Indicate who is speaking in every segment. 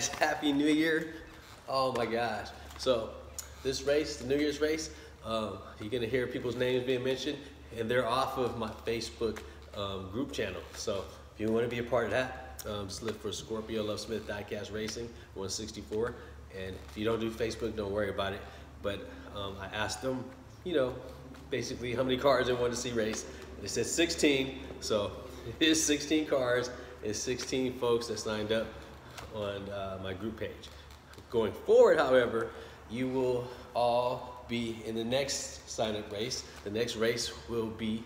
Speaker 1: guys, Happy New Year. Oh my gosh. So this race, the New Year's race, you're gonna hear people's names being mentioned, and they're off of my Facebook group channel. So if you wanna be a part of that, just look for Scorpio Love Smith Diecast Racing 164. And if you don't do Facebook, don't worry about it. But I asked them, you know, basically how many cars they wanted to see race. And they said 16, so it is 16 cars and 16 folks that signed up on my group page. Going forward, however, you will all be in the next sign-up race. The next race will be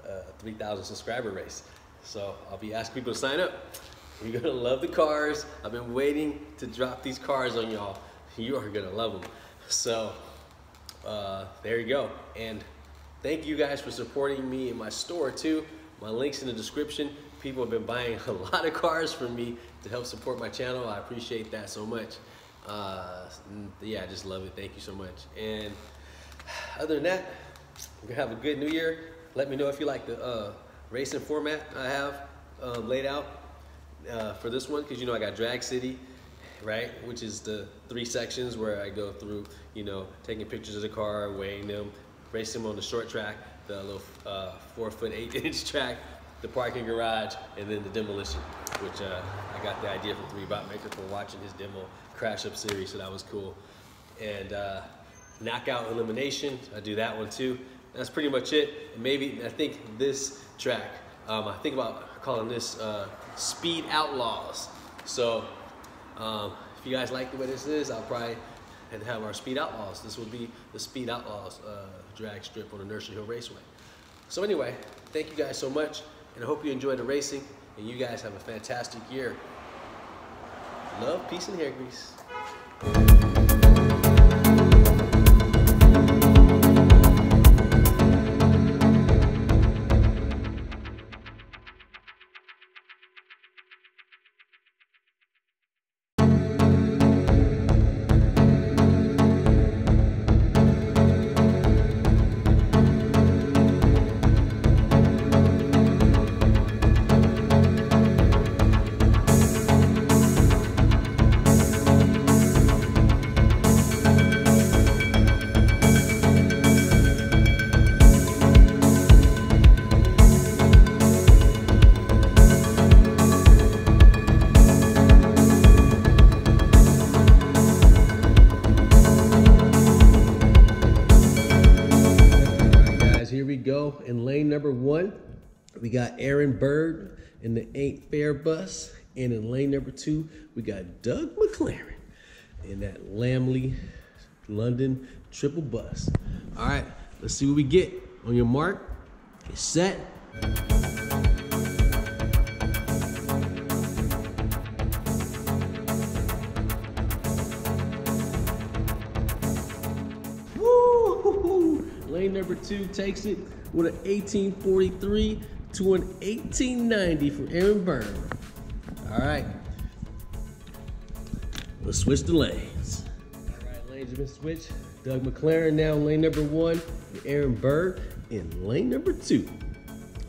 Speaker 1: a 3,000 subscriber race. So I'll be asking people to sign up. You're gonna love the cars. I've been waiting to drop these cars on y'all. You are gonna love them. So there you go. And thank you guys for supporting me in my store too. My link's in the description. People have been buying a lot of cars from me to help support my channel. I appreciate that so much. Yeah, I just love it. Thank you so much. And other than that, we're gonna have a good New Year. Let me know if you like the racing format I have laid out for this one, because you know I got Drag City, right, which is the 3 sections where I go through, you know, taking pictures of the car, weighing them, racing them on the short track, the little 4-foot 8-inch track, the parking garage, and then the demolition, which I got the idea from 3 Botmaker for watching his demo crash up series, so that was cool. And knockout elimination, I do that one too. That's pretty much it. And maybe I think this track, I think about calling this Speed Outlaws. So if you guys like the way this is, I'll probably have our Speed Outlaws. This will be the Speed Outlaws drag strip on the Nursery Hill Raceway. So anyway, thank you guys so much, and I hope you enjoy the racing, and you guys have a fantastic year. Love, peace, and hair grease. Go in lane number 1, we got Aaron Bird in the Ain't Fair bus, and in lane number 2 we got Doug McLaren in that Lamley London triple bus. All right, let's see what we get. On your mark, get set. Woo! Lane number 2 takes it with an 1843 to an 1890 for Aaron Byrne. All right, let's switch the lanes. All right, lanes have been switched. Doug McLaren now in lane number 1, and Aaron Byrne in lane number 2.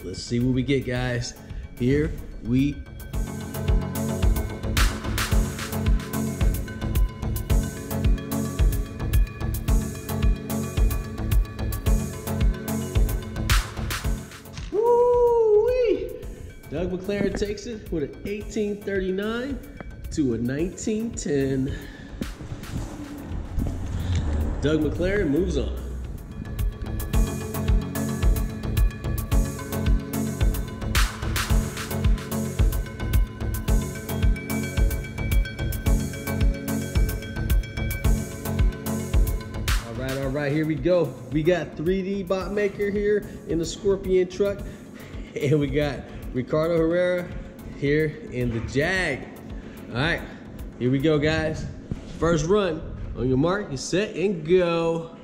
Speaker 1: Let's see what we get, guys. Here we Doug McLaren takes it with an 1839 to a 1910. Doug McLaren moves on. All right, here we go. We got 3D Botmaker here in the Scorpion truck, and we got Ricardo Herrera here in the Jag. All right, here we go, guys. First run. On your mark, you set, and go.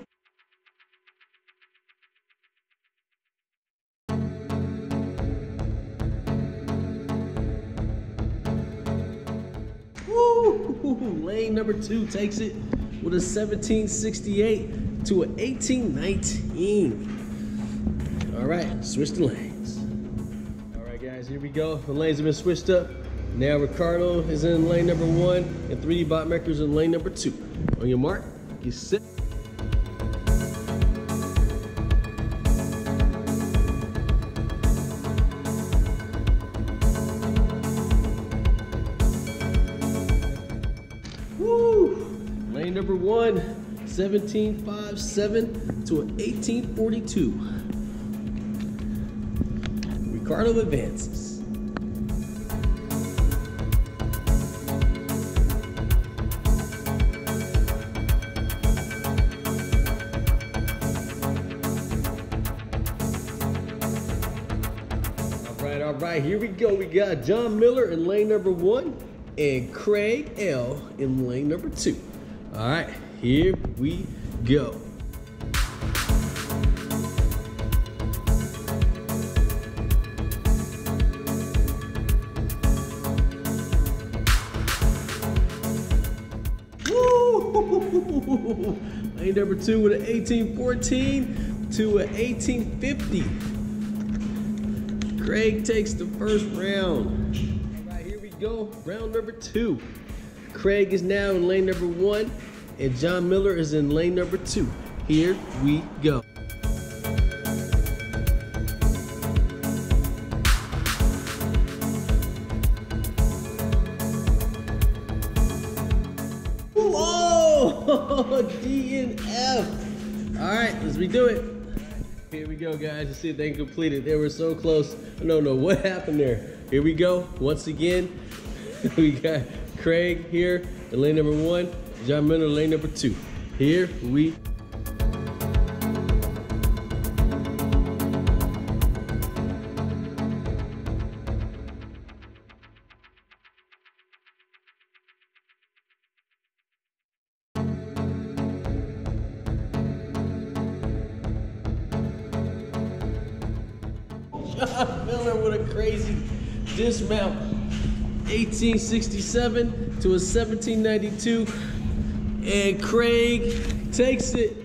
Speaker 1: Woo! Lane number 2 takes it with a 1768 to an 1819. All right, switch the lanes. All right, guys, here we go. The lanes have been switched up. Now Ricardo is in lane number 1 and 3D Bot Maker's in lane number 2. On your mark, get set. Woo! Lane number 1, 17.57 to an 18.42. Ricardo advances. All right, here we go. We got John Miller in lane number 1 and Craig L in lane number 2. All right, here we go. Woo! Lane number 2 with an 18.14 to an 18.50. Craig takes the first round. All right, here we go. Round number 2. Craig is now in lane number 1, and John Miller is in lane number 2. Here we go. Whoa! D and F. All right, let's redo it. Here we go, guys. Let's see if they can complete it. They were so close. I don't know what happened there. Here we go. Once again, we got Craig here in lane number 1, John Miller lane number 2. Here we John Miller with a crazy dismount. 1867 to a 1792. And Craig takes it.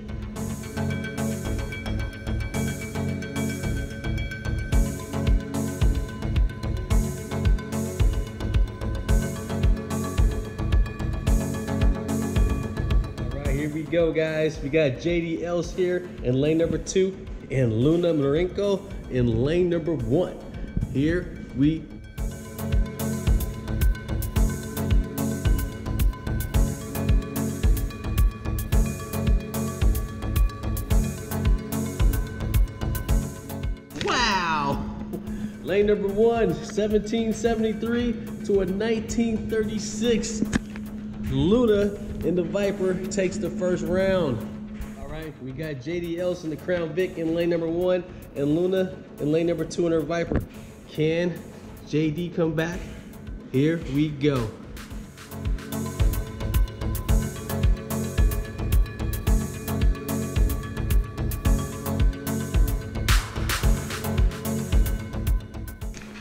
Speaker 1: All right, here we go, guys. We got JD Else here in lane number 2 and Luna Marenko in lane number 1. Here we wow! Lane number 1, 1773 to a 1936. Luna in the Viper takes the first round. All right, we got JD Else in the Crown Vic in lane number 1 and Luna in lane number 2 in her Viper. Can JD come back? Here we go.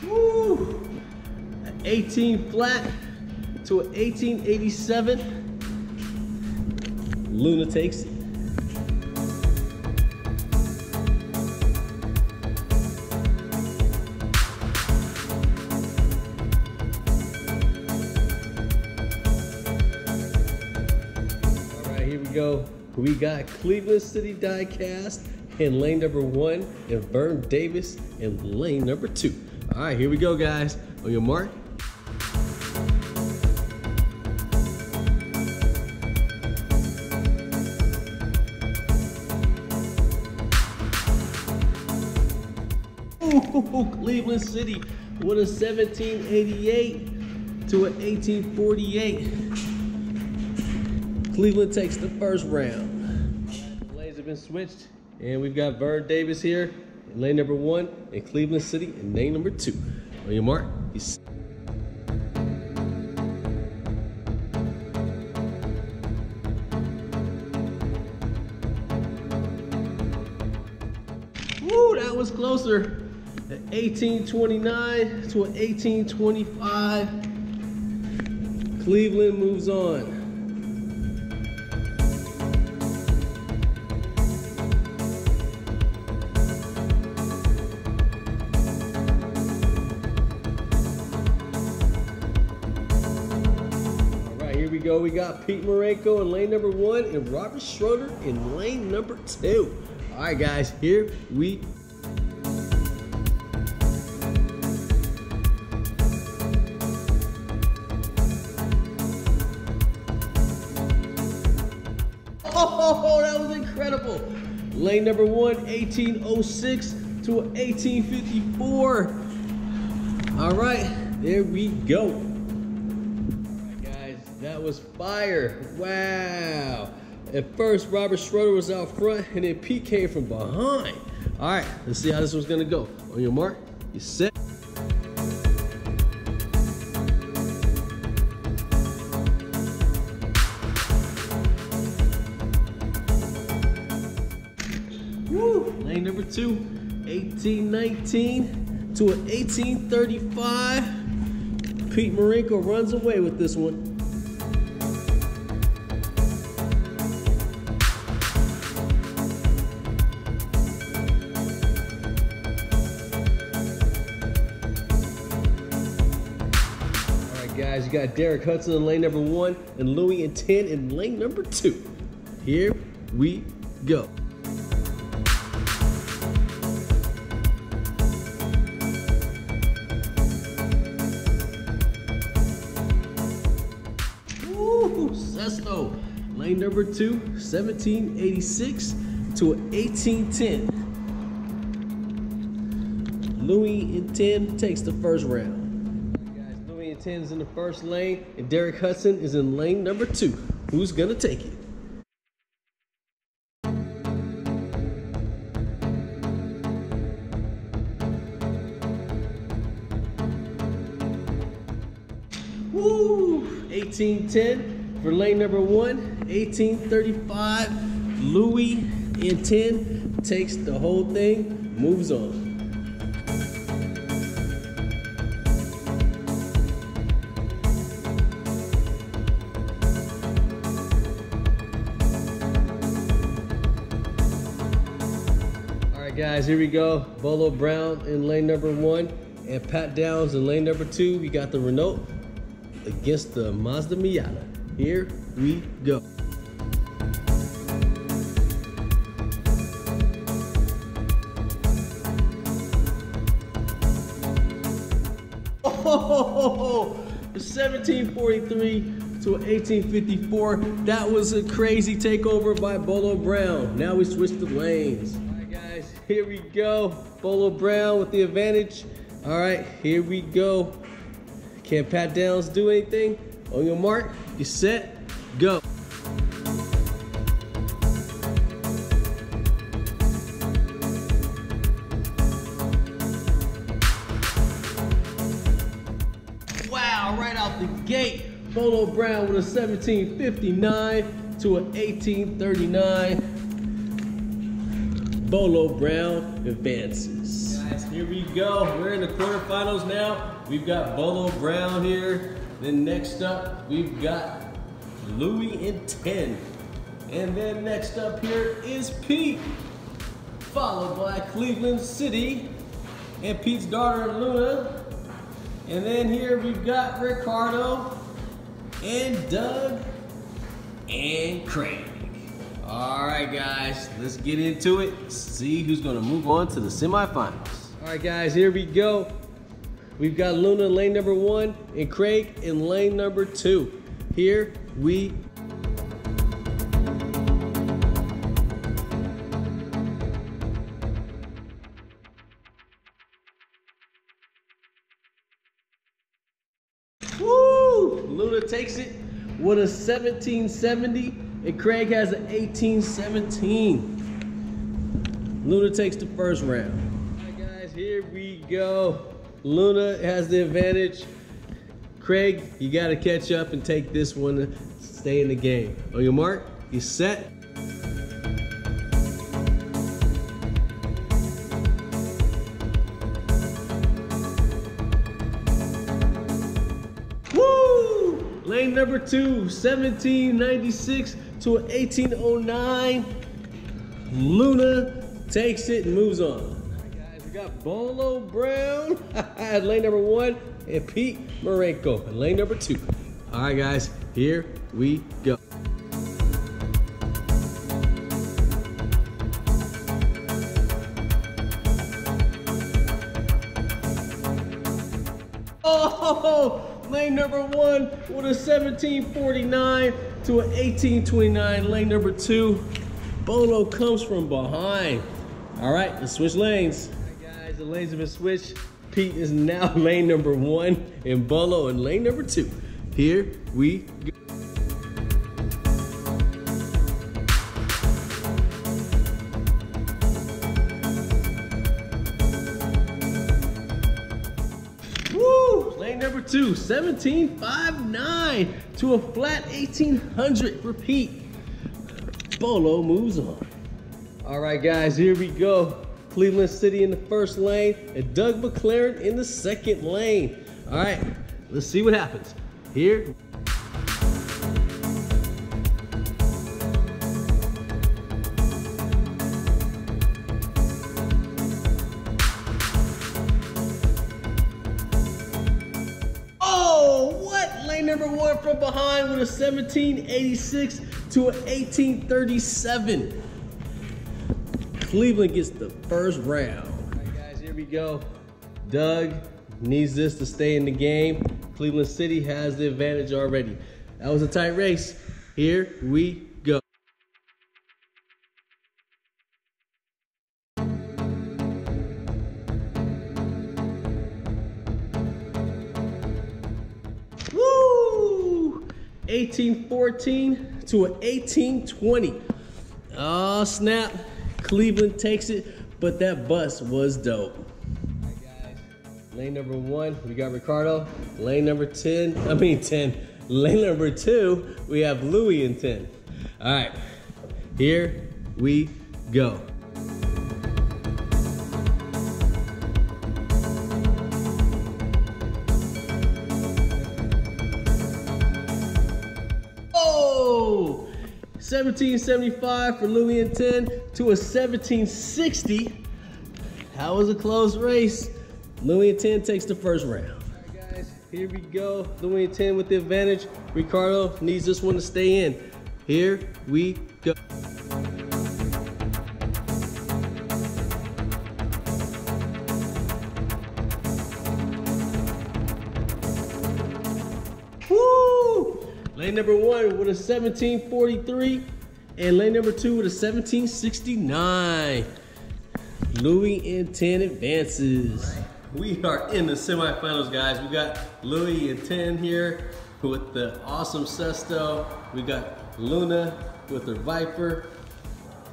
Speaker 1: Woo! 18 flat to an 1887. Luna takes it. Go. We got Cleveland City Diecast in lane number 1 and Vern Davis in lane number 2. All right, here we go, guys. On your mark. Ooh, Cleveland City with a 1788 to an 1848. Cleveland takes the first round. The lanes have been switched, and we've got Vern Davis here in lane number 1 and Cleveland City in lane number 2. On your mark, woo, that was closer. At 1829 to an 1825. Cleveland moves on. go. We got Pete Marenko in lane number 1 and Robert Schroeder in lane number 2. All right, guys, here we go. Oh, that was incredible. Lane number 1, 1806 to an 1854. All right, there we go. All right, guys, that was fire. Wow. At first, Robert Schroeder was out front, and then Pete came from behind. All right, let's see how this one's gonna go. On your mark, you set. Woo! Lane number 2, 1819 to an 1835. Pete Marenko runs away with this one. All right, guys, you got Derek Hudson in lane number 1 and Louis in 10 in lane number 2. Here we go. Sesto, lane number 2, 1786 to an 1810. Louis in 10 takes the first round. Guys, Louis in 10 is in the first lane, and Derek Hudson is in lane number 2. Who's gonna take it? Woo! 1810 for lane number 1, 1835. Louis in 10 takes the whole thing, moves on. All right, guys, here we go. Bolo Brown in lane number 1 and Pat Downs in lane number 2. We got the Renault against the Mazda Miata. Here we go. Oh, 1743 to an 1854. That was a crazy takeover by Bolo Brown. Now we switch the lanes. All right, guys, here we go. Bolo Brown with the advantage. All right, here we go. Can Pat Downs do anything? On your mark, you set, go. Wow, right out the gate, Bolo Brown with a 1759 to an 1839. Bolo Brown advances. Guys, here we go. We're in the quarterfinals now. We've got Bolo Brown here. Then next up, we've got Louis in 10. And then next up here is Pete, followed by Cleveland City and Pete's daughter Luna. And then here we've got Ricardo and Doug and Craig. All right, guys, let's get into it. See who's gonna move on to the semifinals. All right, guys, here we go. We've got Luna in lane number 1 and Craig in lane number 2. Here we Woo! Luna takes it with a 1770 and Craig has an 1817. Luna takes the first round. All right, guys, here we go. Luna has the advantage. Craig, you got to catch up and take this one to stay in the game. On your mark, you set. Woo! Lane number 2, 1796 to an 1809. Luna takes it and moves on. We got Bolo Brown at lane number 1 and Pete Marenko in lane number 2. All right, guys, here we go. Oh, lane number 1 with a 1749 to an 1829. Lane number 2, Bolo comes from behind. All right, let's switch lanes. All right, guys, the lanes have been switched. Pete is now lane number 1 and Bolo in lane number 2. Here we go. Woo! Lane number 2, 1759 to a flat 1800 for Pete. Bolo moves on. All right, guys, here we go. Cleveland City in the first lane and Doug McLaren in the second lane. All right, let's see what happens. Here. Oh, what? Lane number 1 from behind with a 1786 to an 1837. Cleveland gets the first round. All right, guys, here we go. Doug needs this to stay in the game. Cleveland City has the advantage already. That was a tight race. Here we go. Woo! 1814 to an 1820. Oh, snap. Cleveland takes it, but that bus was dope. All right, guys. Lane number 1, we got Ricardo. Lane number 10. Lane number 2, we have Louis in 10. All right, here we go. Oh! 1775 for Louis in 10 to a 1760. That was a close race. Louis in 10 takes the first round. All right, guys, here we go. Louis in 10 with the advantage. Ricardo needs this one to stay in. Here we go. Woo! Lane number 1 with a 1743 and lane number 2 with a 1769. Louis in 10 advances. We are in the semifinals, guys. We got Louis in 10 here with the awesome Sesto. We got Luna with her Viper,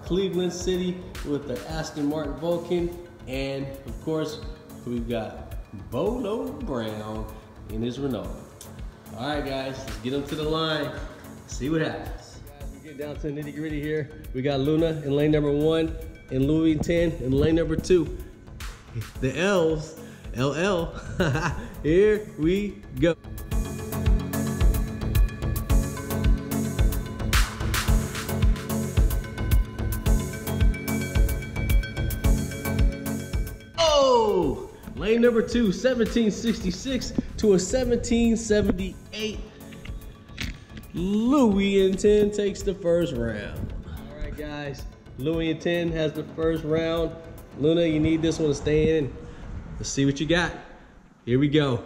Speaker 1: Cleveland City with the Aston Martin Vulcan, and of course, we've got Bolo Brown in his Renault. All right, guys, let's get them to the line. See what happens. Guys, we get down to the nitty gritty here. We got Luna in lane number 1 and Louis in 10 in lane number 2. The L's, LL. Here we go. Oh, lane number 2, 1766 to a 1778. Louis in 10 takes the first round. All right, guys, Louis in 10 has the first round. Luna, you need this one to stay in. Let's see what you got. Here we go.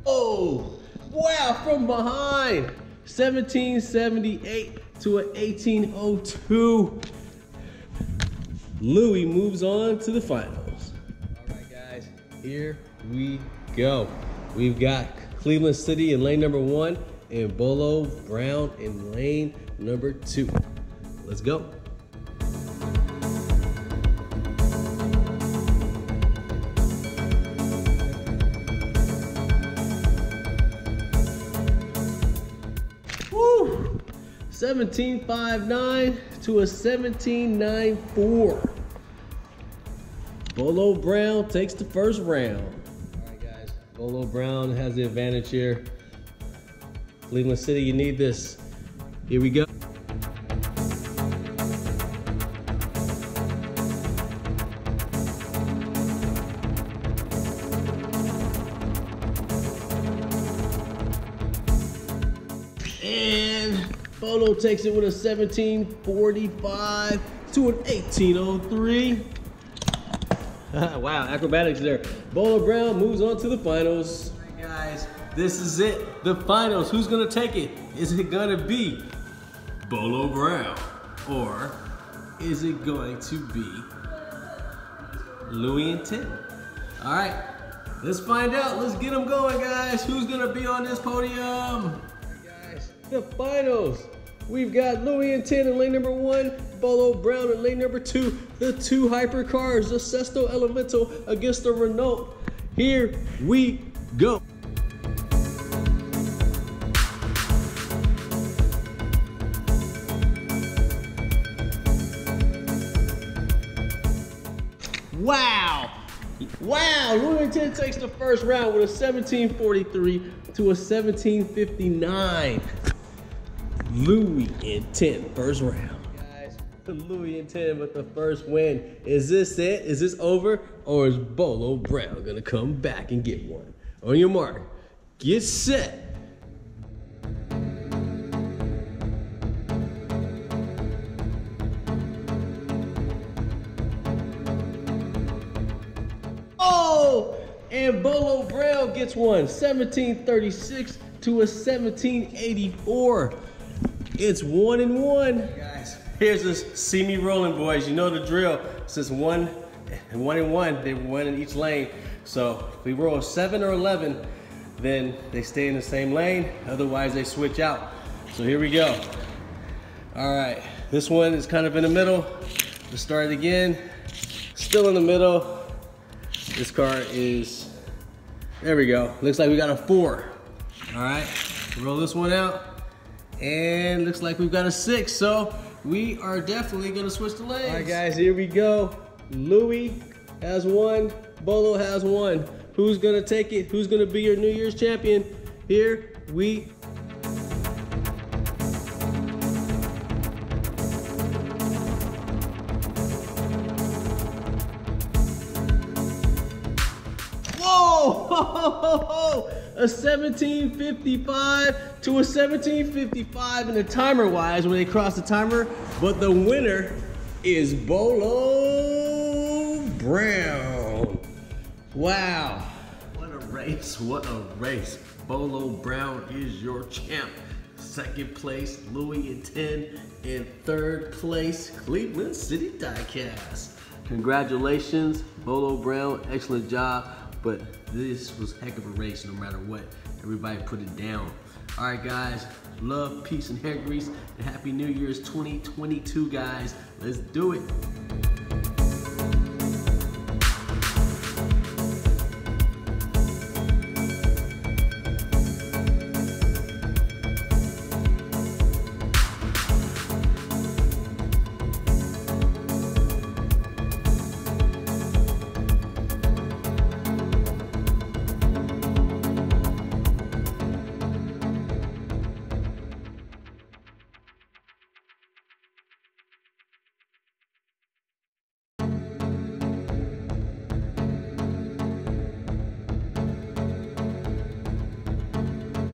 Speaker 1: Oh, wow, from behind. 1778 to an 1802. Louis moves on to the finals. All right, guys, here we go. We've got Cleveland City in lane number 1 and Bolo Brown in lane number 2. Let's go. Woo! 1759 to a 1794. Bolo Brown takes the first round. All right, guys. Bolo Brown has the advantage here. Cleveland City, you need this. Here we go. Bolo takes it with a 1745 to an 1803. Wow, acrobatics there. Bolo Brown moves on to the finals. All right, guys, this is it. The finals. Who's gonna take it? Is it gonna be Bolo Brown, or is it going to be Louie and Tim? All right, let's find out. Let's get them going, guys. Who's gonna be on this podium? All right, guys, the finals. We've got Louie and Tim in lane number 1, Bolo Brown in lane number 2. The two hypercars, the Sesto Elemental against the Renault. Here we go. Wow! Wow! Louie and Tim takes the first round with a 1743 to a 1759. Louie and Tim, first round. Guys, Louie and Tim with the first win. Is this it? Is this over? Or is Bolo Brown gonna come back and get one? On your mark, get set. Oh! And Bolo Brown gets one, 1736 to a 1784. It's 1 and 1. Guys, here's this see me rolling, boys. You know the drill. Since 1 and 1, they won in each lane. So if we roll a 7 or 11, then they stay in the same lane. Otherwise, they switch out. So here we go. All right, this one is kind of in the middle. Let's start it again. Still in the middle. This car is, there we go. Looks like we got a 4. All right, roll this one out. And looks like we've got a 6, so we are definitely gonna switch the lanes. All right, guys, here we go. Louie has 1, Bolo has 1. Who's gonna take it? Who's gonna be your New Year's champion? Here we Whoa! A 1755 to a 1755 in the timer wise when they cross the timer, but the winner is Bolo Brown. Wow. What a race, what a race. Bolo Brown is your champ. Second place, Louie and Tim. In third place, Cleveland City Diecast. Congratulations, Bolo Brown, excellent job. But this was a heck of a race no matter what. Everybody put it down. All right, guys, love, peace, and hair grease, and Happy New Year's 2022, guys. Let's do it.